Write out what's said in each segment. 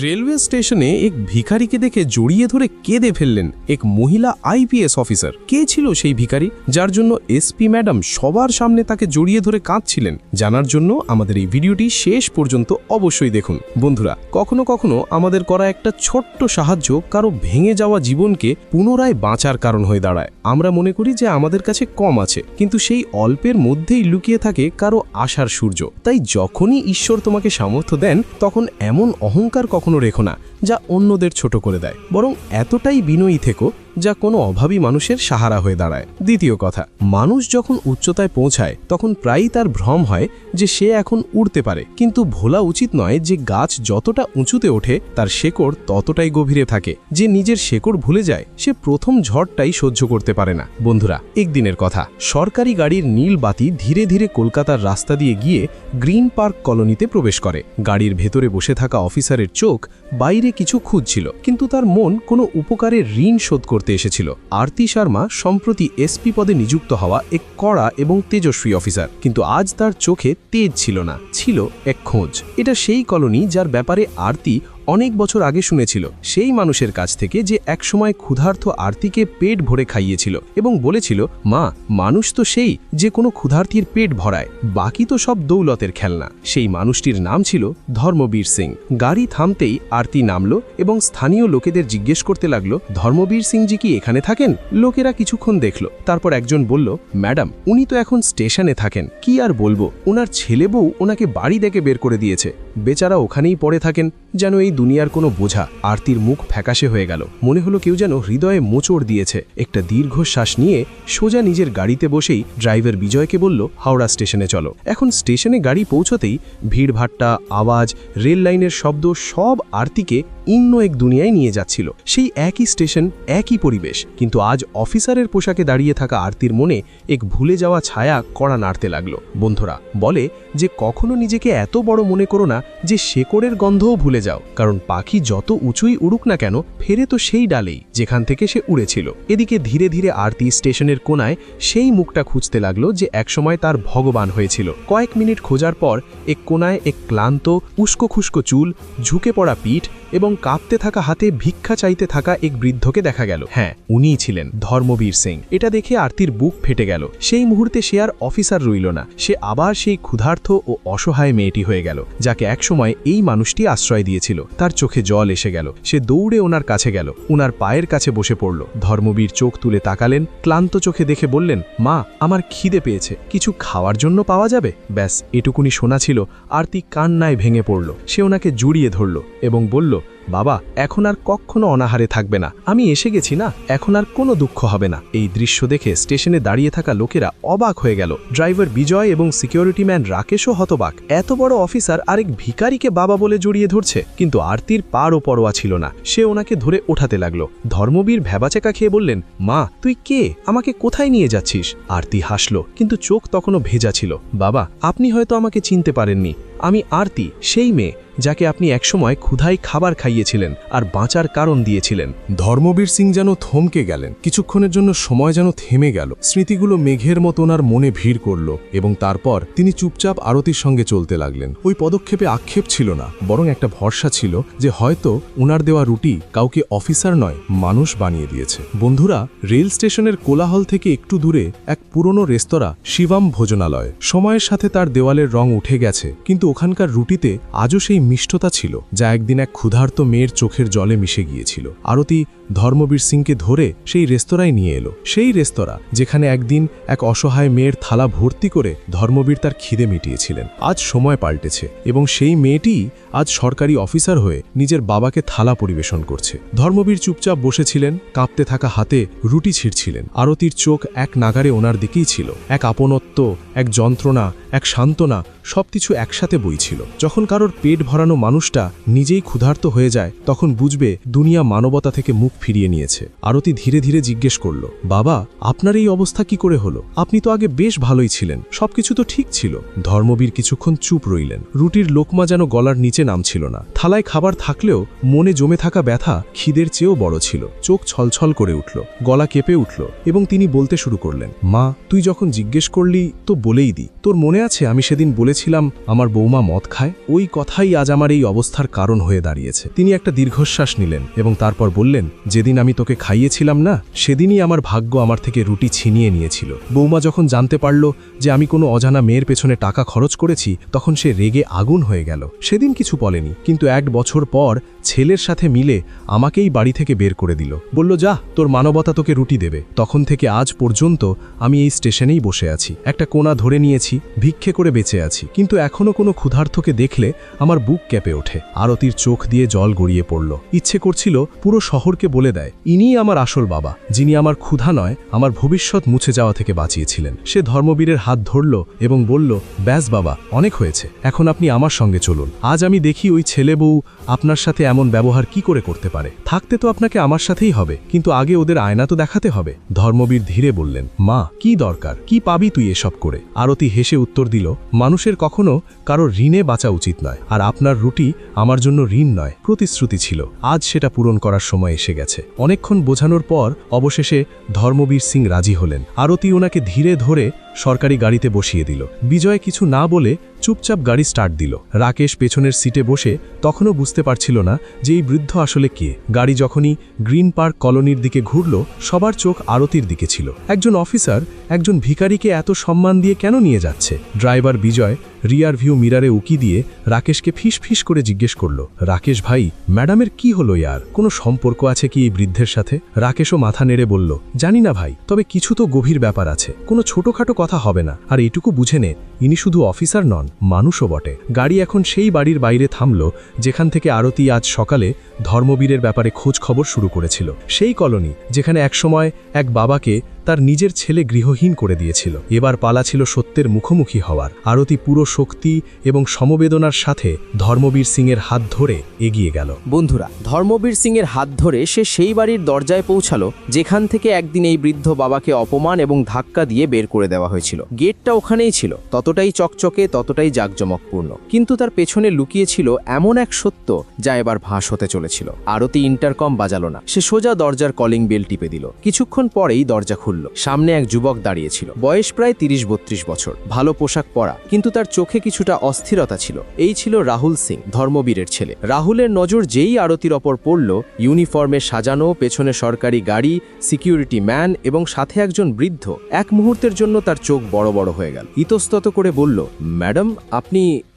Railway স্টেশনে এক ভিখারিকে দেখে জড়িয়ে ধরে কেঁদে ফেললেন এক মহিলা আইপিএস অফিসার। কে ছিল সেই ভিখারি যার জন্য এসপি ম্যাডাম সবার সামনে তাকে জড়িয়ে ধরে কাঁদছিলেন? জানার জন্য আমাদের এই ভিডিওটি শেষ পর্যন্ত অবশ্যই দেখুন। বন্ধুরা, কখনো কখনো আমাদের করা একটা ছোট্ট সাহায্য কারো ভেঙে যাওয়া জীবনকে পুনরায় বাঁচার কারণ হয়ে দাঁড়ায়। আমরা মনে করি যে আমাদের কাছে কম আছে, কিন্তু সেই অল্পের মধ্যেই লুকিয়ে থাকে কারো আশার সূর্য। তাই যখনই ঈশ্বর তোমাকে সামর্থ্য দেন, তখন এমন অহংকার কখনো রেখো না যা অন্যদের ছোট করে দেয়, বরং এতটাই বিনয়ী থেকো যা কোনো অভাবী মানুষের সাহারা হয়ে দাঁড়ায়। দ্বিতীয় কথা, মানুষ যখন উচ্চতায় পৌঁছায় তখন প্রায়ই তার ভ্রম হয় যে সে এখন উড়তে পারে, কিন্তু ভোলা উচিত নয় যে গাছ যতটা উঁচুতে ওঠে তার শেকড় ততটাই গভীরে থাকে। যে নিজের শেকড় ভুলে যায় সে প্রথম ঝড়টাই সহ্য করতে পারে না। বন্ধুরা, একদিনের কথা, সরকারি গাড়ির নীল বাতি ধীরে ধীরে কলকাতার রাস্তা দিয়ে গিয়ে গ্রিন পার্ক কলোনিতে প্রবেশ করে। গাড়ির ভেতরে বসে থাকা অফিসারের চোখ বাইরে কিছু খুঁজছিল, কিন্তু তার মন কোনো উপকারের ঋণ শোধ করতে এসেছিল। আরতি শর্মা সম্প্রতি এসপি পদে নিযুক্ত হওয়া এক কড়া এবং তেজস্বী অফিসার, কিন্তু আজ তার চোখে তেজ ছিল না, ছিল এক খোঁজ। এটা সেই কলোনি যার ব্যাপারে আরতি অনেক বছর আগে শুনেছিল, সেই মানুষের কাছ থেকে যে একসময় ক্ষুধার্ত আরতিকে পেট ভরে খাইয়েছিল এবং বলেছিল, মা, মানুষ তো সেই যে কোনো ক্ষুধার্তির পেট ভরায়, বাকি তো সব দৌলতের খেলনা। সেই মানুষটির নাম ছিল ধর্মবীর সিং। গাড়ি থামতেই আরতি নামলো এবং স্থানীয় লোকেদের জিজ্ঞেস করতে লাগলো, ধর্মবীর সিংজি কি এখানে থাকেন? লোকেরা কিছুক্ষণ দেখল, তারপর একজন বলল, ম্যাডাম, উনি তো এখন স্টেশনে থাকেন। কি আর বলবো, ওনার ছেলে বউ ওনাকে বাড়ি থেকে বের করে দিয়েছে, বেচারা ওখানেই পড়ে থাকেন, যেন এই দুনিয়ার কোনো বোঝা। আরতির মুখ ফ্যাকাশে হয়ে গেল, মনে হলো কেউ যেন হৃদয়ে মোচড় দিয়েছে। একটা দীর্ঘশ্বাস নিয়ে সোজা নিজের গাড়িতে বসেই ড্রাইভার বিজয়কে বলল, হাওড়া স্টেশনে চলো। এখন স্টেশনে গাড়ি পৌঁছতেই ভিড়ভাট্টা, আওয়াজ, রেল লাইনের শব্দ সব আরতিকে অন্য এক দুনিয়ায় নিয়ে যাচ্ছিল। সেই একই স্টেশন, একই পরিবেশ, কিন্তু আজ অফিসারের পোশাকে দাঁড়িয়ে থাকা আরতির মনে এক ভুলে যাওয়া ছায়া কড়া নাড়তে লাগলো। বন্ধুরা, বলে যে কখনো নিজেকে এত বড় মনে করো না যে শেকড়ের গন্ধও ভুলে যাও, কারণ পাখি যত উঁচুই উড়ুক না কেন, ফেরে তো সেই ডালেই যেখান থেকে সে উড়েছিল। এদিকে ধীরে ধীরে আরতি স্টেশনের কোনায় সেই মুখটা খুঁজতে লাগলো যে একসময় তার ভগবান হয়েছিল। কয়েক মিনিট খোঁজার পর এক কোনায় এক ক্লান্ত, উস্কো খুস্কো চুল, ঝুঁকে পড়া পিঠ এবং কাঁপতে থাকা হাতে ভিক্ষা চাইতে থাকা এক বৃদ্ধকে দেখা গেল। হ্যাঁ, উনিই ছিলেন ধর্মবীর সিং। এটা দেখে আরতির বুক ফেটে গেল। সেই মুহূর্তে সে আর অফিসার রইল না, সে আবার সেই ক্ষুধার্ত ও অসহায় মেয়েটি হয়ে গেল যাকে একসময় এই মানুষটি আশ্রয় দিয়েছিল। তার চোখে জল এসে গেল, সে দৌড়ে ওনার কাছে গেল, ওনার পায়ের কাছে বসে পড়ল। ধর্মবীর চোখ তুলে তাকালেন, ক্লান্ত চোখে দেখে বললেন, মা, আমার খিদে পেয়েছে, কিছু খাওয়ার জন্য পাওয়া যাবে? ব্যাস এটুকুনি শোনা ছিল। আরতি কান্নায় ভেঙে পড়ল। সে ওনাকে জড়িয়ে ধরল এবং বলল, বাবা, এখন আর কখনো অনাহারে থাকবে না, আমি এসে গেছি না, এখন আর কোনো দুঃখ হবে না। এই দৃশ্য দেখে স্টেশনে দাঁড়িয়ে থাকা লোকেরা অবাক হয়ে গেল। ড্রাইভার বিজয় এবং সিকিউরিটি ম্যান রাকেশও হতবাক। এত বড় অফিসার আরেক ভিখারিকে বাবা বলে জড়িয়ে ধরছে, কিন্তু আরতির পারও পরোয়া ছিল না। সে ওনাকে ধরে ওঠাতে লাগলো। ধর্মবীর ভ্যাবাচেকা খেয়ে বললেন, মা, তুই কে? আমাকে কোথায় নিয়ে যাচ্ছিস? আরতি হাসল, কিন্তু চোখ তখনও ভেজা ছিল। বাবা, আপনি হয়তো আমাকে চিনতে পারেননি, আমি আরতি, সেই মেয়ে যাকে আপনি একসময় ক্ষুধায় খাবার খাইয়েছিলেন আর বাঁচার কারণ দিয়েছিলেন। ধর্মবীর সিং যেন থমকে গেলেন। কিছুক্ষণের জন্য সময় যেন থেমে গেল। স্মৃতিগুলো মেঘের মতো ওনার মনে ভিড় করল এবং তারপর তিনি চুপচাপ আরতির সঙ্গে চলতে লাগলেন। ওই পদক্ষেপে আক্ষেপ ছিল না, বরং একটা ভরসা ছিল যে হয়তো ওনার দেওয়া রুটি কাউকে অফিসার নয়, মানুষ বানিয়ে দিয়েছে। বন্ধুরা, রেল স্টেশনের কোলাহল থেকে একটু দূরে এক পুরনো রেস্তোরাঁ, শিবম ভোজনালয়। সময়ের সাথে তার দেওয়ালের রং উঠে গেছে, কিন্তু ওখানকার রুটিতে আজও সেই মিষ্টতা ছিল যা একদিন এক ক্ষুধার্ত মেয়ের চোখের জলে মিশে গিয়েছিল। আরতি ধর্মবীর সিংকে ধরে সেই রেস্তোরাঁয় নিয়ে এলো। সেই রেস্তোরাঁ যেখানে একদিন এক অসহায় মেয়ের থালা ভর্তি করে ধর্মবীর তার খিদে মিটিয়েছিলেন। আজ সময় পাল্টেছে এবং সেই মেয়েটি আজ সরকারি অফিসার হয়ে নিজের বাবাকে থালা পরিবেশন করছে। ধর্মবীর চুপচাপ বসেছিলেন, কাঁপতে থাকা হাতে রুটি ছিঁড়ছিলেন। আরতির চোখ এক নাগারে ওনার দিকেই ছিল। এক আপনত্ব, এক যন্ত্রণা, এক সান্ত্বনা, সবকিছু একসাথে বইছিল। যখন কারোর পেট ভরানো মানুষটা নিজেই ক্ষুধার্ত হয়ে যায়, তখন বুঝবে দুনিয়া মানবতা থেকে মুখ ফিরিয়ে নিয়েছে। আরতি ধীরে ধীরে জিজ্ঞেস করল, বাবা, আপনার এই অবস্থা কি করে হলো? আপনি তো আগে বেশ ভালোই ছিলেন, সবকিছু তো ঠিক ছিল। ধর্মবীর কিছুক্ষণ চুপ রইলেন। রুটির লোকমা যেন গলার নিচে নামছিল না। থালায় খাবার থাকলেও মনে জমে থাকা ব্যথা খিদের চেয়েও বড় ছিল। চোখ ছলছল করে উঠল, গলা কেঁপে উঠল এবং তিনি বলতে শুরু করলেন, মা, তুই যখন জিজ্ঞেস করলি তো বলেই দি, তোর মনে আছে আমি সেদিন বলেছিলাম আমার বৌমা মদ খায়? ওই কথাই আজ আমার এই অবস্থার কারণ হয়ে দাঁড়িয়েছে। তিনি একটা দীর্ঘশ্বাস নিলেন এবং তারপর বললেন, যেদিন আমি তোকে খাইয়েছিলাম না, সেদিনই আমার ভাগ্য আমার থেকে রুটি ছিনিয়ে নিয়েছিল। বৌমা যখন জানতে পারল যে আমি কোনো অজানা মেয়ের পেছনে টাকা খরচ করেছি, তখন সে রেগে আগুন হয়ে গেল। সেদিন কিছু বলেনি, কিন্তু 1 বছর পর ছেলের সাথে মিলে আমাকেই বাড়ি থেকে বের করে দিল। বলল, যা, তোর মানবতা তোকে রুটি দেবে। তখন থেকে আজ পর্যন্ত আমি এই স্টেশনেই বসে আছি, একটা কোণা ধরে নিয়েছি, ভিক্ষে করে বেঁচে আছি। কিন্তু এখনো কোনো ক্ষুধার্তকে দেখলে আমার বুক কেঁপে ওঠে। আরতির চোখ দিয়ে জল গড়িয়ে পড়ল। ইচ্ছে করছিল পুরো শহরকে বলে দেয়, ইনিই আমার আসল বাবা, যিনি আমার ক্ষুধা নয়, আমার ভবিষ্যৎ মুছে যাওয়া থেকে বাঁচিয়েছিলেন। সে ধর্মবীরের হাত ধরল এবং বলল, ব্যাস বাবা, অনেক হয়েছে, এখন আপনি আমার সঙ্গে চলুন। আজ আমি দেখি ওই ছেলে বউ আপনার সাথে এমন ব্যবহার কি করে করতে পারে। থাকতে তো আপনাকে আমার সাথেই হবে, কিন্তু আগে ওদের আয়না তো দেখাতে হবে। ধর্মবীর ধীরে বললেন, মা, কি দরকার, কি পাবি তুই এসব করে? আরতি হেসে উত্তর দিল, মানুষের কখনো কারো ঋণে বাঁচা উচিত নয়, আর আপনার রুটি আমার জন্য ঋণ নয়, প্রতিশ্রুতি ছিল। আজ সেটা পূরণ করার সময় এসে গেছে। অনেকক্ষণ বোঝানোর পর অবশেষে ধর্মবীর সিং রাজি হলেন। আরতি ওনাকে ধীরে ধরে সরকারি গাড়িতে বসিয়ে দিল। বিজয় কিছু না বলে চুপচাপ গাড়ি স্টার্ট দিল। রাকেশ পেছনের সিটে বসে তখনও বুঝতে পারছিল না যে এই বৃদ্ধ আসলে কে। গাড়ি যখনই গ্রিন পার্ক কলোনির দিকে ঘুরল, সবার চোখ আরতির দিকে ছিল। একজন অফিসার একজন ভিখারিকে এত সম্মান দিয়ে কেন নিয়ে যাচ্ছে? ড্রাইভার বিজয় রিয়ার ভিউ মিরারে উকি দিয়ে রাকেশকে ফিস ফিস করে জিজ্ঞেস করল, রাকেশ ভাই, ম্যাডামের কি হলো ইয়ার? কোনো সম্পর্ক আছে কি এই বৃদ্ধের সাথে? রাকেশও মাথা নেড়ে বলল, জানি না ভাই, তবে কিছু তো গভীর ব্যাপার আছে। কোনো ছোটখাটো কথা হবে না। আর এইটুকু বুঝে নে, ইনি শুধু অফিসার নন, মানুষও বটে। গাড়ি এখন সেই বাড়ির বাইরে থামল যেখান থেকে আরতি আজ সকালে ধর্মবীরের ব্যাপারে খোঁজ খবর শুরু করেছিল। সেই কলোনি যেখানে একসময় এক বাবাকে তার নিজের ছেলে গৃহহীন করে দিয়েছিল। এবার পালা ছিল সত্যের মুখোমুখি হওয়ার। আরতি পুরো শক্তি এবং সমবেদনার সাথে ধর্মবীর সিংয়ের হাত ধরে এগিয়ে গেল। বন্ধুরা, ধর্মবীর সিংয়ের হাত ধরে সে সেই বাড়ির দরজায় পৌঁছালো যেখান থেকে একদিন এই বৃদ্ধ বাবাকে অপমান এবং ধাক্কা দিয়ে বের করে দেওয়া হয়েছিল। গেটটা ওখানেই ছিল, ততটাই চকচকে, ততটাই জাঁকজমকপূর্ণ, কিন্তু তার পেছনে লুকিয়ে ছিল এমন এক সত্য যা এবার ফাঁস হতে চলেছিল। আরতি ইন্টারকম বাজালো না, সে সোজা দরজার কলিং বেল টিপে দিল। কিছুক্ষণ পরেই দরজা খুলল। সামনে এক যুবক দাঁড়িয়েছিল, বয়স প্রায় 30-32 বছর, ভালো পোশাক পরা, কিন্তু তার চোখে কিছুটা অস্থিরতা ছিল। এই ছিল রাহুল সিং, ধর্মবীরের ছেলে। রাহুলের নজর যেই আরতির ওপর পড়ল, ইউনিফর্মে সাজানো, পেছনে সরকারি গাড়ি, সিকিউরিটি ম্যান এবং সাথে একজন বৃদ্ধ, এক মুহূর্তের জন্য তার চোখ বড় বড় হয়ে গেল। ইতস্তত করে বলল, ম্যাডাম,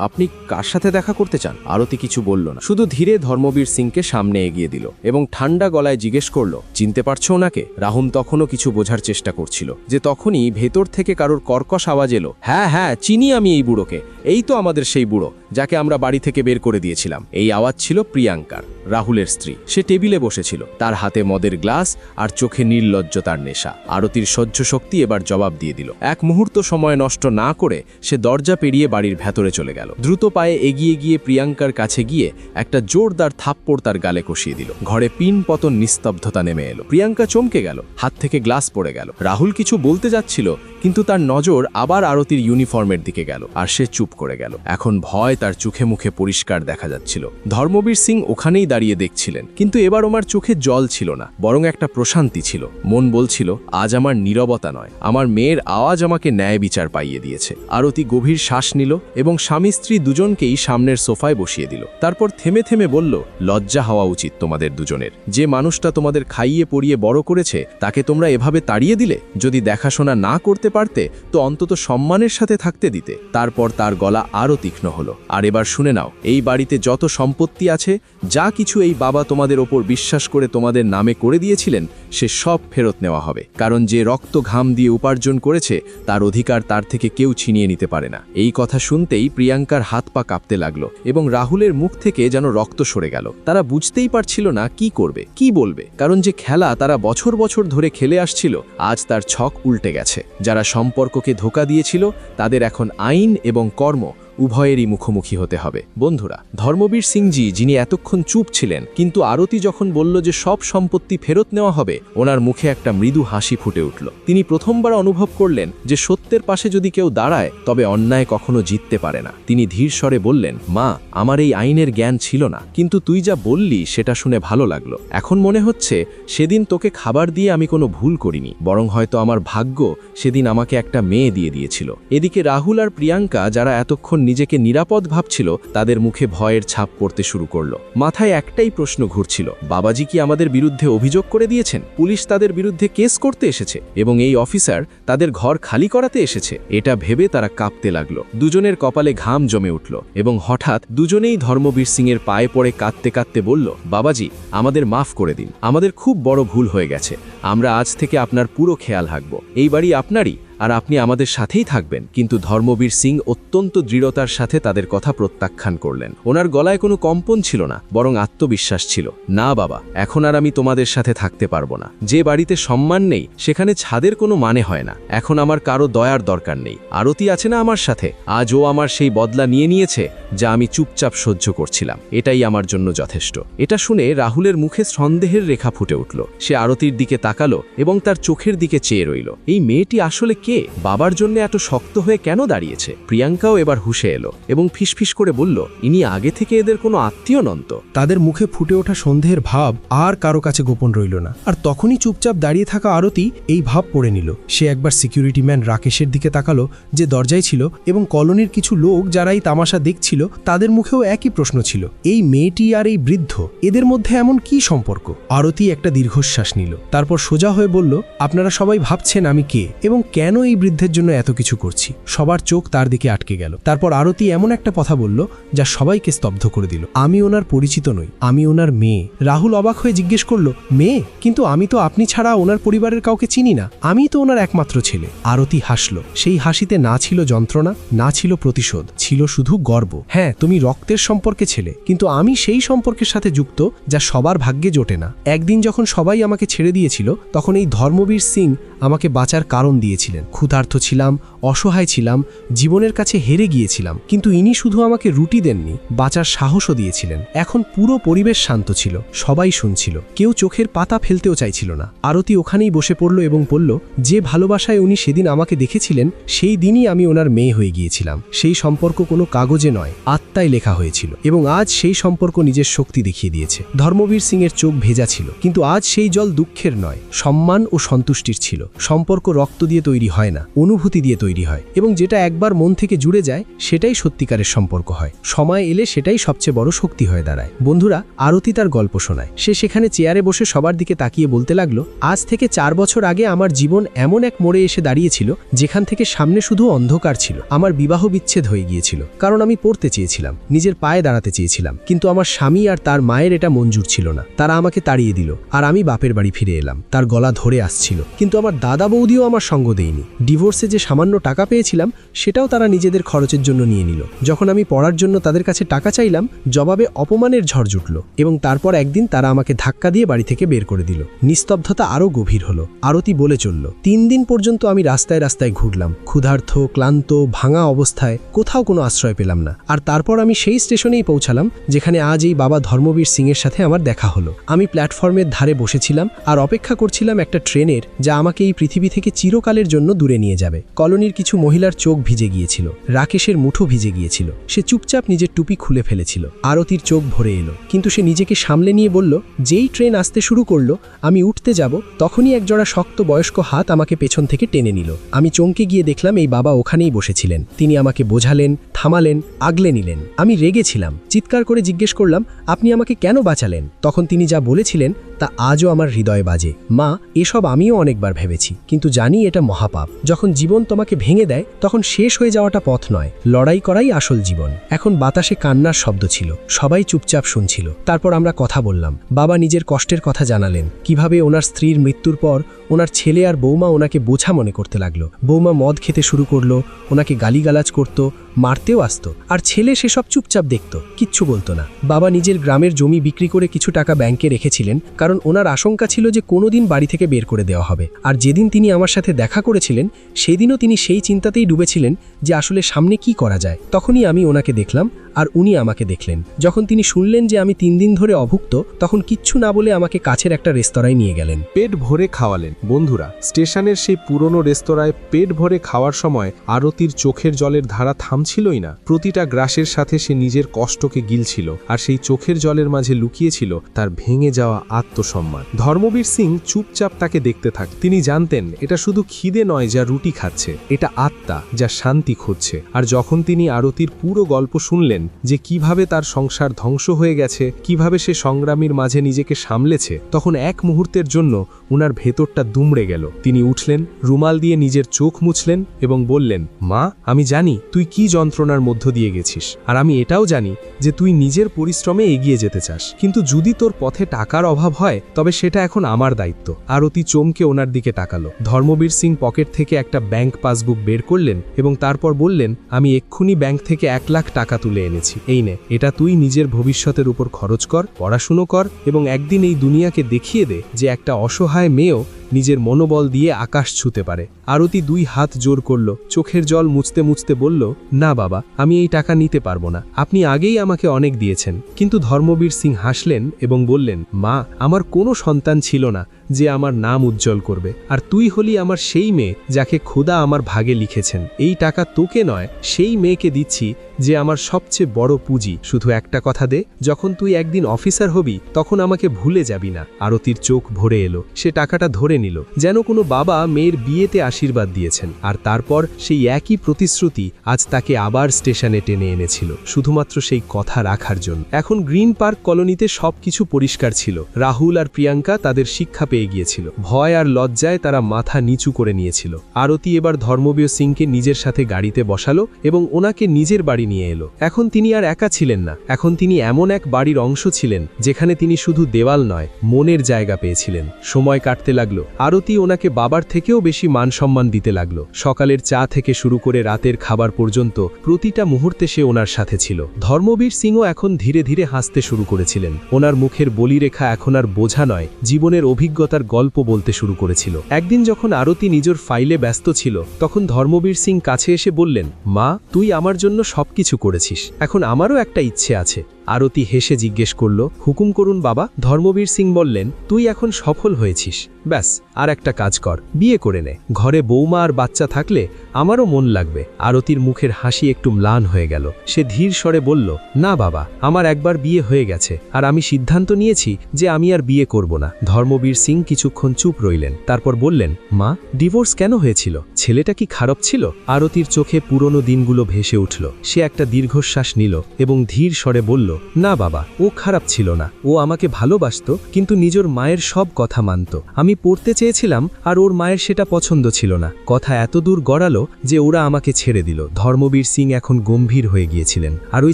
আপনি কার সাথে দেখা করতে চান? আরতি কিছু বলল না, শুধু ধীরে ধর্মবীর সিংকে সামনে এগিয়ে দিল এবং ঠান্ডা গলায় জিজ্ঞেস করল, চিনতে পারছো ওনাকে? রাহুল তখনও কিছু বোঝার চেষ্টা করছিল যে তখনই ভেতর থেকে কারোর কর্কশ আওয়াজ এলো, হ্যাঁ হ্যাঁ, চিনি আমি এই বুড়োকে, এই তো আমাদের সেই বুড়ো যাকে আমরা বাড়ি থেকে বের করে দিয়েছিলাম। এই আওয়াজ ছিল প্রিয়াঙ্কার, রাহুলের স্ত্রী। সে টেবিলে বসেছিল, তার হাতে মদের গ্লাস আর চোখে নির্লজ্জতার নেশা। আরতির সহ্য শক্তি এবার জবাব দিয়ে দিল। এক মুহূর্ত সময় নষ্ট না করে সে দরজা পেরিয়ে বাড়ির ভেতরে চলে গেল। দ্রুত পায়ে এগিয়ে গিয়ে প্রিয়াঙ্কার কাছে গিয়ে একটা জোরদার থাপ্পড় তার গালে কষিয়ে দিল। ঘরে পিন পতন নিস্তব্ধতা নেমে এলো। প্রিয়াঙ্কা চমকে গেল, হাত থেকে গ্লাস পড়ে গেল। রাহুল কিছু বলতে যাচ্ছিল, কিন্তু তার নজর আবার আরতির ইউনিফর্মের দিকে গেল, আর সে চুপ করে গেল। এখন ভয় তার চোখে মুখে পরিষ্কার দেখা যাচ্ছিল। ধর্মবীর সিং ওখানেই দাঁড়িয়ে দেখছিলেন, কিন্তু এবার ওমার চোখে জল ছিল না, বরং একটা প্রশান্তি ছিল। মন বলছিল, আজ আমার নীরবতা নয়, আমার মেয়ের আওয়াজ আমাকে ন্যায় বিচার পাইয়ে দিয়েছে। আরতি গভীর শ্বাস নিল এবং স্বামী স্ত্রী দুজনকেই সামনের সোফায় বসিয়ে দিল। তারপর থেমে থেমে বলল, লজ্জা হওয়া উচিত তোমাদের দুজনের। যে মানুষটা তোমাদের খাইয়ে পরিয়ে বড় করেছে তাকে তোমরা এভাবে তাড়িয়ে দিলে। যদি দেখাশোনা না করতে পারতে তো অন্তত সম্মানের সাথে থাকতে দিতে। তারপর তার গলা আরও তীক্ষ্ণ হলো, আর এবার শুনে নাও, এই বাড়িতে যত সম্পত্তি আছে, যা কিছু এই বাবা তোমাদের ওপর বিশ্বাস করে তোমাদের নামে করে দিয়েছিলেন, সে সব ফেরত নেওয়া হবে। কারণ যে রক্ত ঘাম দিয়ে উপার্জন করেছে তার অধিকার তার থেকে কেউ ছিনিয়ে নিতে পারে না। এই কথা শুনতেই প্রিয়াঙ্কার হাত পা কাঁপতে লাগলো এবং রাহুলের মুখ থেকে যেন রক্ত সরে গেল। তারা বুঝতেই পারছিল না কি করবে, কি বলবে, কারণ যে খেলা তারা বছর বছর ধরে খেলে আসছিল, আজ তার ছক উল্টে গেছে। যারা সম্পর্ককে ধোঁকা দিয়েছিল তাদের এখন আইন এবং কর্ম উভয়েরই মুখোমুখি হতে হবে। বন্ধুরা, ধর্মবীর সিংজি যিনি এতক্ষণ চুপ ছিলেন, কিন্তু আরতি যখন বলল যে সব সম্পত্তি ফেরত নেওয়া হবে, ওনার মুখে একটা মৃদু হাসি ফুটে উঠল। তিনি প্রথমবার অনুভব করলেন যে সত্যের পাশে যদি কেউ দাঁড়ায় তবে অন্যায় কখনো জিততে পারে না। তিনি ধীর স্বরে বললেন, মা, আমার এই আইনের জ্ঞান ছিল না, কিন্তু তুই যা বললি সেটা শুনে ভালো লাগলো। এখন মনে হচ্ছে সেদিন তোকে খাবার দিয়ে আমি কোনো ভুল করিনি, বরং হয়তো আমার ভাগ্য সেদিন আমাকে একটা মেয়ে দিয়ে দিয়েছিল। এদিকে রাহুল আর প্রিয়াঙ্কা, যারা এতক্ষণ নিজেকে নিরাপদ ভাবছিল, তাদের মুখে ভয়ের ছাপ পড়তে শুরু করলো। মাথায় একটাই প্রশ্ন ঘুরছিল, বাবাজি কি আমাদের বিরুদ্ধে অভিযোগ করে দিয়েছেন? পুলিশ তাদের বিরুদ্ধে কেস করতে এসেছে এবং এই অফিসার তাদের ঘর খালি করাতে এসেছে। এটা ভেবে তারা কাঁপতে লাগলো। দুজনের কপালে ঘাম জমে উঠল এবং হঠাৎ দুজনেই ধর্মবীর সিংয়ের পায়ে পড়ে কাঁদতে কাঁদতে বলল, বাবাজি, আমাদের মাফ করে দিন, আমাদের খুব বড় ভুল হয়ে গেছে। আমরা আজ থেকে আপনার পুরো খেয়াল রাখব। এই বাড়ি আপনারই, আর আপনি আমাদের সাথেই থাকবেন। কিন্তু ধর্মবীর সিং অত্যন্ত দৃঢ়তার সাথে তাদের কথা প্রত্যাখ্যান করলেন। ওনার গলায় কোনো কম্পন ছিল না, বরং আত্মবিশ্বাস ছিল। না বাবা, এখন আর আমি তোমাদের সাথে থাকতে পারবো না। যে বাড়িতে সম্মান নেই সেখানে ছাদের কোনো মানে হয় না। এখন আমার কারো দয়ার দরকার নেই। আরতি আছে না আমার সাথে, আজ ও আমার সেই বদলা নিয়ে নিয়েছে যা আমি চুপচাপ সহ্য করছিলাম। এটাই আমার জন্য যথেষ্ট। এটা শুনে রাহুলের মুখে সন্দেহের রেখা ফুটে উঠল। সে আরতির দিকে তাকালো এবং তার চোখের দিকে চেয়ে রইল। এই মেয়েটি আসলে কে? বাবার জন্য এত শক্ত হয়ে কেন দাঁড়িয়েছে? প্রিয়াঙ্কাও এবার হুঁশে এলো এবং ফিসফিস করে বলল, ইনি আগে থেকে এদের কোনো আত্মীয় নন তো? তাদের মুখে ফুটে ওঠা সন্দেহের ভাব আর কারো কাছে গোপন রইল না। আর তখনই চুপচাপ দাঁড়িয়ে থাকা আরতি এই ভাব পড়ে নিল। সে একবার সিকিউরিটি ম্যান রাকেশের দিকে তাকালো, যে দরজায় ছিল, এবং কলোনির কিছু লোক যারা এই তামাশা দেখছিল তাদের মুখেও একই প্রশ্ন ছিল, এই মেয়েটি আর এই বৃদ্ধ, এদের মধ্যে এমন কি সম্পর্ক? আরতি একটা দীর্ঘশ্বাস নিল, তারপর সোজা হয়ে বলল, আপনারা সবাই ভাবছেন আমি কে এবং কেন এই বৃদ্ধের জন্য এত কিছু করছি। সবার চোখ তার দিকে আটকে গেল। তারপর আরতি এমন একটা কথা বলল যা সবাইকে স্তব্ধ করে দিল, আমি ওনার পরিচিত নই, আমি ওনার মেয়ে। রাহুল অবাক হয়ে জিজ্ঞেস করল, মেয়ে? কিন্তু আমি তো আপনি ছাড়া ওনার পরিবারের কাউকে চিনি না, আমি তো ওনার একমাত্র ছেলে। আরতি হাসল। সেই হাসিতে না ছিল যন্ত্রণা, না ছিল প্রতিশোধ, ছিল শুধু গর্ব। হ্যাঁ, তুমি রক্তের সম্পর্কে ছেলে, কিন্তু আমি সেই সম্পর্কের সাথে যুক্ত যা সবার ভাগ্যে জোটে না। একদিন যখন সবাই আমাকে ছেড়ে দিয়েছিল তখন এই ধর্মবীর সিং আমাকে বাঁচার কারণ দিয়েছিলেন। ক্ষুধার্ত ছিলাম, অসহায় ছিলাম, জীবনের কাছে হেরে গিয়েছিলাম, কিন্তু ইনি শুধু আমাকে রুটি দেননি, বাঁচার সাহসও দিয়েছিলেন। এখন পুরো পরিবেশ শান্ত ছিল, সবাই শুনছিল, কেউ চোখের পাতা ফেলতেও চাইছিল না। আরতি ওখানেই বসে পড়ল এবং বলল, যে ভালোবাসায় উনি সেদিন আমাকে দেখেছিলেন সেই দিনই আমি ওনার মেয়ে হয়ে গিয়েছিলাম। সেই সম্পর্ক কোনো কাগজে নয়, আত্মায় লেখা হয়েছিল, এবং আজ সেই সম্পর্ক নিজের শক্তি দেখিয়ে দিয়েছে। ধর্মবীর সিংয়ের চোখ ভেজা ছিল, কিন্তু আজ সেই জল দুঃখের নয়, সম্মান ও সন্তুষ্টির ছিল। সম্পর্ক রক্ত দিয়ে তৈরি হয় না, অনুভূতি দিয়ে তৈরি হয়, এবং যেটা একবার মন থেকে জুড়ে যায় সেটাই সত্যিকারের সম্পর্ক হয়। সময় এলে সেটাই সবচেয়ে বড় শক্তি হয়ে দাঁড়ায়। বন্ধুরা, আরতি তার গল্প শোনায়। সে সেখানে চেয়ারে বসে সবার দিকে তাকিয়ে বলতে লাগলো, আজ থেকে 4 বছর আগে আমার জীবন এমন এক মোড়ে এসে দাঁড়িয়েছিল যেখান থেকে সামনে শুধু অন্ধকার ছিল। আমার বিবাহ বিচ্ছেদ হয়ে গিয়েছিল, কারণ আমি পড়তে চেয়েছিলাম, নিজের পায়ে দাঁড়াতে চেয়েছিলাম, কিন্তু আমার স্বামী আর তার মায়ের এটা মঞ্জুর ছিল না। তারা আমাকে তাড়িয়ে দিল, আর আমি বাপের বাড়ি ফিরে এলাম। তার গলা ধরে আসছিল, কিন্তু আমার দাদা বৌদিও আমার সঙ্গ দেয়নি। ডিভোর্সে যে সামান্য টাকা পেয়েছিলাম সেটাও তারা নিজেদের খরচের জন্য নিয়ে নিল। যখন আমি পড়ার জন্য তাদের কাছে টাকা চাইলাম, জবাবে অপমানের ঝড় জুটল, এবং তারপর একদিন তারা আমাকে ধাক্কা দিয়ে বাড়ি থেকে বের করে দিল। নিস্তব্ধতা আরও গভীর হলো। আরতি বলে চলল, 3 দিন পর্যন্ত আমি রাস্তায় রাস্তায় ঘুরলাম, ক্ষুধার্ত, ক্লান্ত, ভাঙা অবস্থায়, কোথাও কোনো আশ্রয় পেলাম না। আর তারপর আমি সেই স্টেশনেই পৌঁছালাম যেখানে আজ এই বাবা ধর্মবীর সিংয়ের সাথে আমার দেখা হলো। আমি প্ল্যাটফর্মের ধারে বসেছিলাম আর অপেক্ষা করছিলাম একটা ট্রেনের, যা আমাকে এই পৃথিবী থেকে চিরকালের জন্য দূরে নিয়ে যাবে। কলোনির কিছু মহিলার চোখ ভিজে গিয়েছিল, রাকেশের মুঠো ভিজে গিয়েছিল। সে চুপচাপ নিজের টুপি খুলে ফেলেছিল। আরতির চোখ ভরে এলো, কিন্তু সে নিজেকে সামলে নিয়ে বলল, যেই ট্রেন আসতে শুরু করলো, আমি উঠতে যাব, তখনই একজোড়া শক্ত বয়স্ক হাত আমাকে পেছন থেকে টেনে নিল। আমি চমকে গিয়ে দেখলাম এই বাবা ওখানেই বসেছিলেন। তিনি আমাকে বোঝালেন, থামালেন, আগলে নিলেন। আমি রেগেছিলাম, চিৎকার করে জিজ্ঞেস করলাম, আপনি আমাকে কেন বাঁচালেন? তখন তিনি যা বলেছিলেন তা আজও আমার হৃদয়ে বাজে। মা, এসব আমিও অনেকবার ভেবেছি, কিন্তু জানি এটা মহাপাপ। যখন জীবন তোমাকে ভেঙে দেয় তখন শেষ হয়ে যাওয়াটা পথ নয়, লড়াই করাই আসল জীবন। এখন বাতাসে কান্নার শব্দ ছিল, সবাই চুপচাপ শুনছিল। তারপর আমরা কথা বললাম। বাবা নিজের কষ্টের কথা জানালেন, কিভাবে ওনার স্ত্রীর মৃত্যুর পর ওনার ছেলে আর বৌমা ওনাকে বোঝা মনে করতে লাগলো। বৌমা মদ খেতে শুরু করলো, ওনাকে গালিগালাজ করত, মারতেও আসতো, আর ছেলে সেসব চুপচাপ দেখত, কিচ্ছু বলতো না। বাবা নিজের গ্রামের জমি বিক্রি করে কিছু টাকা ব্যাংকে রেখেছিলেন, কারণ ওনার আশঙ্কা ছিল যে কোনোদিন বাড়ি থেকে বের করে দেওয়া হবে। আর যেদিন তিনি আমার সাথে দেখা করেছিলেন সেদিনও তিনি সেই চিন্তাতেই ডুবেছিলেন যে আসলে সামনে কি করা যায়। তখনই আমি ওনাকে দেখলাম আর উনি আমাকে দেখলেন। যখন তিনি শুনলেন যে আমি 3 দিন ধরে অভুক্ত, তখন কিচ্ছু না বলে আমাকে কাছের একটা রেস্তোরাঁয় নিয়ে গেলেন। পেট ভরে খাওয়ালেন। বন্ধুরা, স্টেশনের সেই পুরনো রেস্তোরাঁয় পেট ভরে খাওয়ার সময় আরতির চোখের জলের ধারা থামছিলই না। প্রতিটা গ্রাসের সাথে সে নিজের কষ্টকে গিলছিল, আর সেই চোখের জলের মাঝে লুকিয়েছিল তার ভেঙে যাওয়া আত্মসম্মান। ধর্মবীর সিং চুপচাপ তাকে দেখতে থাক। তিনি জানতেন এটা শুধু খিদে নয় যা রুটি খাচ্ছে, এটা আত্মা যা শান্তি খুঁজছে। আর যখন তিনি আরতির পুরো গল্প শুনলেন, যে কিভাবে তার সংসার ধ্বংস হয়ে গেছে, কিভাবে সে সংগ্রামীর মাঝে নিজেকে সামলেছে, তখন এক মুহূর্তের জন্য উনার ভেতরটা দুমড়ে গেল। তিনি উঠলেন, রুমাল দিয়ে নিজের চোখ মুছলেন এবং বললেন, মা, আমি জানি তুই কি যন্ত্রণার মধ্য দিয়ে গেছিস, আর আমি এটাও জানি যে তুই নিজের পরিশ্রমে এগিয়ে যেতে চাস, কিন্তু যদি তোর পথে টাকার অভাব হয় তবে সেটা এখন আমার দায়িত্ব। আরতি চমকে ওনার দিকে তাকালো। ধর্মবীর সিং পকেট থেকে একটা ব্যাংক পাসবুক বের করলেন এবং তারপর বললেন, আমি এক্ষুনি ব্যাংক থেকে 1 লাখ টাকা তুলে এনেছি, এই নে, এটা তুই নিজের ভবিষ্যতের উপর খরচ কর, পড়াশুনো কর এবং একদিন এই দুনিয়াকে দেখিয়ে দে যে একটা অসহায় মেয়েও নিজের মনোবল দিয়ে আকাশ ছুঁতে পারে। আরতি 2 হাত জোর করল, চোখের জল মুছতে মুছতে বলল, না বাবা, আমি এই টাকা নিতে পারবো না, আপনি আগেই আমাকে অনেক দিয়েছেন। কিন্তু ধর্মবীর সিং হাসলেন এবং বললেন, মা, আমার কোনো সন্তান ছিল না যে আমার নাম উজ্জ্বল করবে, আর তুই হলি আমার সেই মেয়ে যাকে খোদা আমার ভাগে লিখেছেন। এই টাকা তোকে নয়, সেই মেয়েকে দিচ্ছি যে আমার সবচেয়ে বড় পুঁজি। শুধু একটা কথা দে, যখন তুই একদিন অফিসার হবি তখন আমাকে ভুলে যাবি না। আরতির চোখ ভরে এলো। সে টাকাটা ধরে নিল, যেন কোনো বাবা মেয়ের বিয়েতে আশীর্বাদ দিয়েছেন। আর তারপর সেই একই প্রতিশ্রুতি আজ তাকে আবার স্টেশনে টেনে এনেছিল, শুধুমাত্র সেই কথা রাখার জন্য। এখন গ্রিন পার্ক কলোনিতে সবকিছু পরিষ্কার ছিল। রাহুল আর প্রিয়াঙ্কা তাদের শিক্ষা পেয়ে গিয়েছিল। ভয় আর লজ্জায় তারা মাথা নিচু করে নিয়েছিল। আরতি এবার ধর্মবীর সিংকে নিজের সাথে গাড়িতে বসালো এবং ওনাকে নিজের বাড়ি নিয়ে এলো। এখন তিনি আর একা ছিলেন না, এখন তিনি এমন এক বাড়ির অংশ ছিলেন যেখানে তিনি শুধু দেওয়াল নয়, মনের জায়গা পেয়েছিলেন। সময় কাটতে লাগলো। আরতি ওনাকে বাবার থেকেও বেশি মান সম্মান দিতে লাগলো। সকালের চা থেকে শুরু করে রাতের খাবার পর্যন্ত প্রতিটা মুহূর্তে সে ওনার সাথে ছিল। ধর্মবীর সিংও এখন ধীরে ধীরে হাসতে শুরু করেছিলেন। ওনার মুখের বলিরেখা এখন আর বোঝা নয়, জীবনের অভিজ্ঞতার গল্প বলতে শুরু করেছিল। একদিন যখন আরতি নিজের ফাইলে ব্যস্ত ছিল, তখন ধর্মবীর সিং কাছে এসে বললেন, মা, তুই আমার জন্য সবকিছু করেছিস, এখন আমারও একটা ইচ্ছে আছে। আরতি হেসে জিজ্ঞেস করল, হুকুম করুন বাবা। ধর্মবীর সিং বললেন, তুই এখন সফল হয়েছিস, ব্যাস আর একটা কাজ কর, বিয়ে করে নে। ঘরে বৌমা আর বাচ্চা থাকলে আমারও মন লাগবে। আরতির মুখের হাসি একটু ম্লান হয়ে গেল। সে ধীর স্বরে বলল, না বাবা, আমার একবার বিয়ে হয়ে গেছে, আর আমি সিদ্ধান্ত নিয়েছি যে আমি আর বিয়ে করব না। ধর্মবীর সিং কিছুক্ষণ চুপ রইলেন, তারপর বললেন, মা, ডিভোর্স কেন হয়েছিল? ছেলেটা কি খারাপ ছিল? আরতির চোখে পুরনো দিনগুলো ভেসে উঠল। সে একটা দীর্ঘশ্বাস নিল এবং ধীর স্বরে বলল, না বাবা, ও খারাপ ছিল না, ও আমাকে ভালোবাসত, কিন্তু নিজের মায়ের সব কথা মানত। আমি পড়তে চেয়েছিলাম আর ওর মায়ের সেটা পছন্দ ছিল না। কথা এত দূর গড়ালো যে ওরা আমাকে ছেড়ে দিল। ধর্মবীর সিং এখন গম্ভীর হয়ে গিয়েছিলেন। আর ওই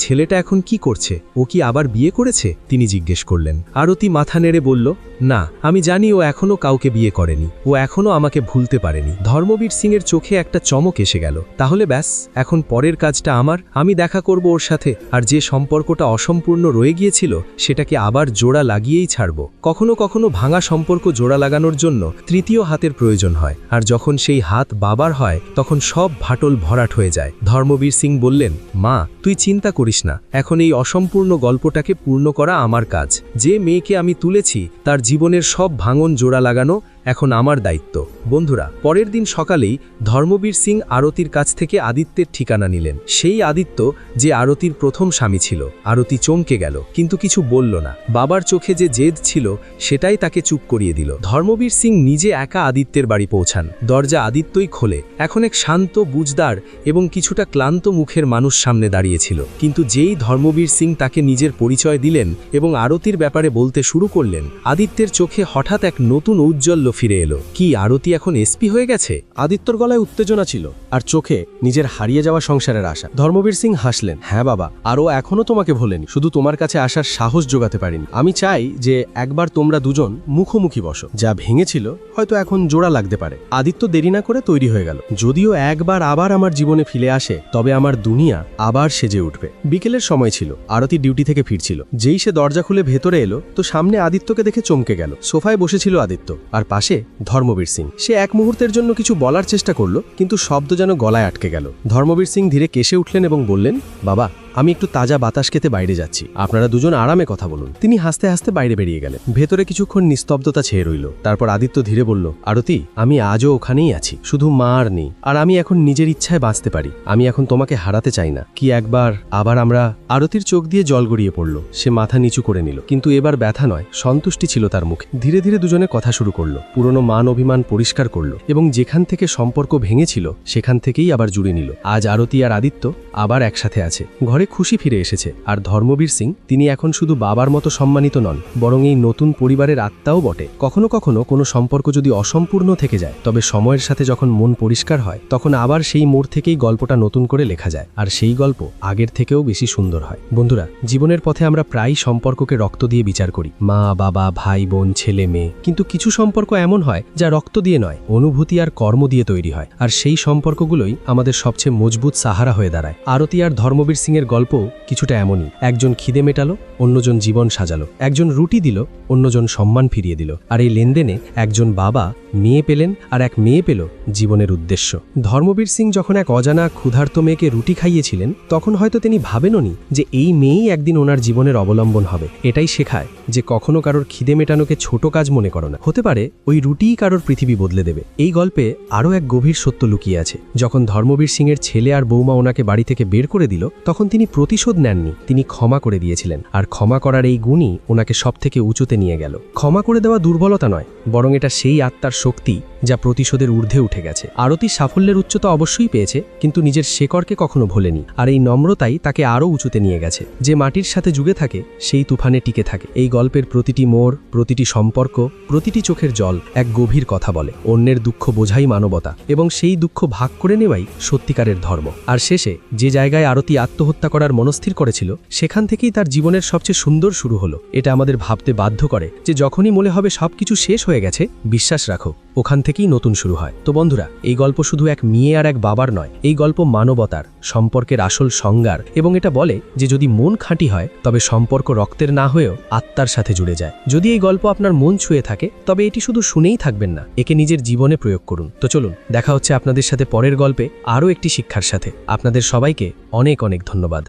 ছেলেটা এখন কি করছে? ও কি আবার বিয়ে করেছে? তিনি জিজ্ঞেস করলেন। আরতি মাথা নেড়ে বলল, না, আমি জানি ও এখনো কাউকে বিয়ে করেনি, ও এখনো আমাকে ভুলতে পারেনি। ধর্মবীর সিং এর চোখে একটা চমক এসে গেল। তাহলে ব্যাস, এখন পরের কাজটা আমার, আমি দেখা করব ওর সাথে, আর যে সম্পর্কটা অসম্পূর্ণ রয়ে গিয়েছিল সেটাকে আবার জোড়া লাগিয়েই ছাড়ব। কখনো কখনো ভাঙা সম্পর্ক জোড়া লাগানোর জন্য তৃতীয় হাতের প্রয়োজন হয়, আর যখন সেই হাত বাবার হয় তখন সব ফাটল ভরাট হয়ে যায়। ধর্মবীর সিং বললেন, মা, তুই চিন্তা করিস না, এখন এই অসম্পূর্ণ গল্পটাকে পূর্ণ করা আমার কাজ। যে মেয়েকে আমি তুলেছি তার জীবনের সব ভাঙন জোড়া লাগানো এখন আমার দায়িত্ব। বন্ধুরা, পরের দিন সকালেই ধর্মবীর সিং আরতির কাছ থেকে আদিত্যের ঠিকানা নিলেন। সেই আদিত্য যে আরতির প্রথম স্বামী ছিল। আরতি চমকে গেল, কিন্তু কিছু বলল না। বাবার চোখে যে জেদ ছিল সেটাই তাকে চুপ করিয়ে দিল। ধর্মবীর সিং নিজে একা আদিত্যের বাড়ি পৌঁছান। দরজা আদিত্যই খোলে। এখন এক শান্ত, বুঝদার এবং কিছুটা ক্লান্ত মুখের মানুষ সামনে দাঁড়িয়েছিল। কিন্তু যেই ধর্মবীর সিং তাকে নিজের পরিচয় দিলেন এবং আরতির ব্যাপারে বলতে শুরু করলেন, আদিত্যের চোখে হঠাৎ এক নতুন ঔজ্জ্বল্য ফিরে এলো। কি আরতি এখন এসপি হয়ে গেছে? আদিত্যর গলায় উত্তেজনা ছিল আর চোখে নিজের হারিয়ে যাওয়া সংসারের আশা। ধর্মবীর সিং হাসলেন, হ্যাঁ বাবা, আর ও এখনো তোমাকে ভোলেনি, শুধু তোমার কাছে আসার সাহস জোগাতে পারিনি। আমি চাই যে একবার তোমরা দুজন মুখোমুখি বসো। যা ভেঙেছিল হয়তো এখন জোড়া লাগতে পারে। আদিত্য দেরি না করে তৈরি হয়ে গেল। যদিও একবার আবার আমার জীবনে ফিরে আসে, তবে আমার দুনিয়া আবার সেজে উঠবে। বিকেলের সময় ছিল, আরতি ডিউটি থেকে ফিরছিল। যেই সে দরজা খুলে ভেতরে এলো তো সামনে আদিত্যকে দেখে চমকে গেল। সোফায় বসেছিল আদিত্য, আর পাশে ধর্মবীর সিং। সে এক মুহূর্তের জন্য কিছু বলার চেষ্টা করলো, কিন্তু শব্দ যেন গলায় আটকে গেল। ধর্মবীর সিং ধীরে কেশে উঠলেন এবং বললেন, বাবা, আমি একটু তাজা বাতাস খেতে বাইরে যাচ্ছি, আপনারা দুজন আরামে কথা বলুন। তিনি হাসতে হাসতে বাইরে বেরিয়ে গেলেন। ভেতরে কিছুক্ষণ নিস্তব্ধতা ছেয়ে রইল। তারপর আদিত্য ধীরে বলল, আরতি, আমি আজও ওখানেই আছি, শুধু মা আর নেই। আর আমি এখন নিজের ইচ্ছায় বাঁচতে পারি। আমি এখন তোমাকে হারাতে চাই না। কি একবার আবার আমরা। আরতির চোখ দিয়ে জল গড়িয়ে পড়ল। সে মাথা নিচু করে নিল, কিন্তু এবার ব্যথা নয়, সন্তুষ্টি ছিল তার মুখে। ধীরে ধীরে দুজনে কথা শুরু করলো, পুরনো মান অভিমান পরিষ্কার করলো এবং যেখান থেকে সম্পর্ক ভেঙেছিল সেখান থেকেই আবার জুড়ে নিল। আজ আরতি আর আদিত্য আবার একসাথে আছে। ঘরে খুশি ফিরে এসেছে। আর ধর্মবীর সিং, তিনি এখন শুধু বাবার মতো সম্মানিত নন, বরং এই নতুন পরিবারের আত্মাও বটে। কখনো কখনো কোনো সম্পর্ক যদি অসম্পূর্ণ থেকে যায়, তবে সময়ের সাথে যখন মন পরিষ্কার হয়, তখন আবার সেই মোড় থেকেই গল্পটা নতুন করে লেখা যায়। আর সেই গল্প আগের থেকেও বেশি সুন্দর হয়। বন্ধুরা, জীবনের পথে আমরা প্রায় সম্পর্ককে রক্ত দিয়ে বিচার করি, মা, বাবা, ভাই, বোন, ছেলে, মেয়ে। কিন্তু কিছু সম্পর্ক এমন হয় যা রক্ত দিয়ে নয়, অনুভূতি আর কর্ম দিয়ে তৈরি হয়। আর সেই সম্পর্কগুলোই আমাদের সবচেয়ে মজবুত সাহারা হয়ে দাঁড়ায়। আরতি আর ধর্মবীর সিংয়ের গল্প কিছুটা এমনই। একজন খিদে মেটালো, অন্যজন জীবন সাজালো। একজন রুটি দিল, অন্যজন সম্মান ফিরিয়ে দিল। আর এই লেনদেনে একজন বাবা মেয়ে পেলেন, আর এক মেয়ে পেল জীবনের উদ্দেশ্য। ধর্মবীর সিং যখন এক অজানা ক্ষুধার্ত মেয়েকে রুটি খাইয়েছিলেন, তখন হয়তো তিনি ভাবেননি যে এই মেয়েই একদিন ওনার জীবনের অবলম্বন হবে। এটাই শেখায় যে কখনো কারোর খিদে মেটানোকে ছোট কাজ মনে করো না। হতে পারে ওই রুটিই কারোর পৃথিবী বদলে দেবে। এই গল্পে আরও এক গভীর সত্য লুকিয়ে আছে। যখন ধর্মবীর সিংয়ের ছেলে আর বৌমা ওনাকে বাড়ি থেকে বের করে দিল, তখন তিনি প্রতিশোধ নেননি, তিনি ক্ষমা করে দিয়েছিলেন। আর ক্ষমা করার এই গুণই ওনাকে সবথেকে উঁচুতে নিয়ে গেল। ক্ষমা করে দেওয়া দুর্বলতা নয়, বরং এটা সেই আত্মার শক্তি যা প্রতিশোধের ঊর্ধ্বে উঠে গেছে। আরতি সাফল্যের উচ্চতা অবশ্যই পেয়েছে, কিন্তু নিজের শেকড়কে কখনো ভোলেনি। আর এই নম্রতাই তাকে আরও উঁচুতে নিয়ে গেছে। যে মাটির সাথে যুগে থাকে সেই তুফানে টিকে থাকে। এই গল্পের প্রতিটি মোড়, প্রতিটি সম্পর্ক, প্রতিটি চোখের জল এক গভীর কথা বলে। অন্যের দুঃখ বোঝাই মানবতা, এবং সেই দুঃখ ভাগ করে নেওয়াই সত্যিকারের ধর্ম। আর শেষে যে জায়গায় আরতি আত্মহত্যা করার মনস্থির করেছিল, সেখান থেকেই তার জীবনের সবচেয়ে সুন্দর শুরু হলো। এটা আমাদের ভাবতে বাধ্য করে যে যখনই মনে হবে সবকিছু শেষ হয়ে গেছে, বিশ্বাস রাখো, ওখান থেকেই নতুন শুরু হয়। তো বন্ধুরা, এই গল্প শুধু এক মেয়ে আর এক বাবার নয়, এই গল্প মানবতার, সম্পর্কের আসল সংজ্ঞার। এবং এটা বলে যে যদি মন খাঁটি হয়, তবে সম্পর্ক রক্তের না হয়েও আত্মার সাথে জুড়ে যায়। যদি এই গল্প আপনার মন ছুঁয়ে থাকে, তবে এটি শুধু শুনেই থাকবেন না, একে নিজের জীবনে প্রয়োগ করুন। তো চলুন, দেখা হচ্ছে আপনাদের সাথে পরের গল্পে আরও একটি শিক্ষার সাথে। আপনাদের সবাইকে অনেক অনেক ধন্যবাদ।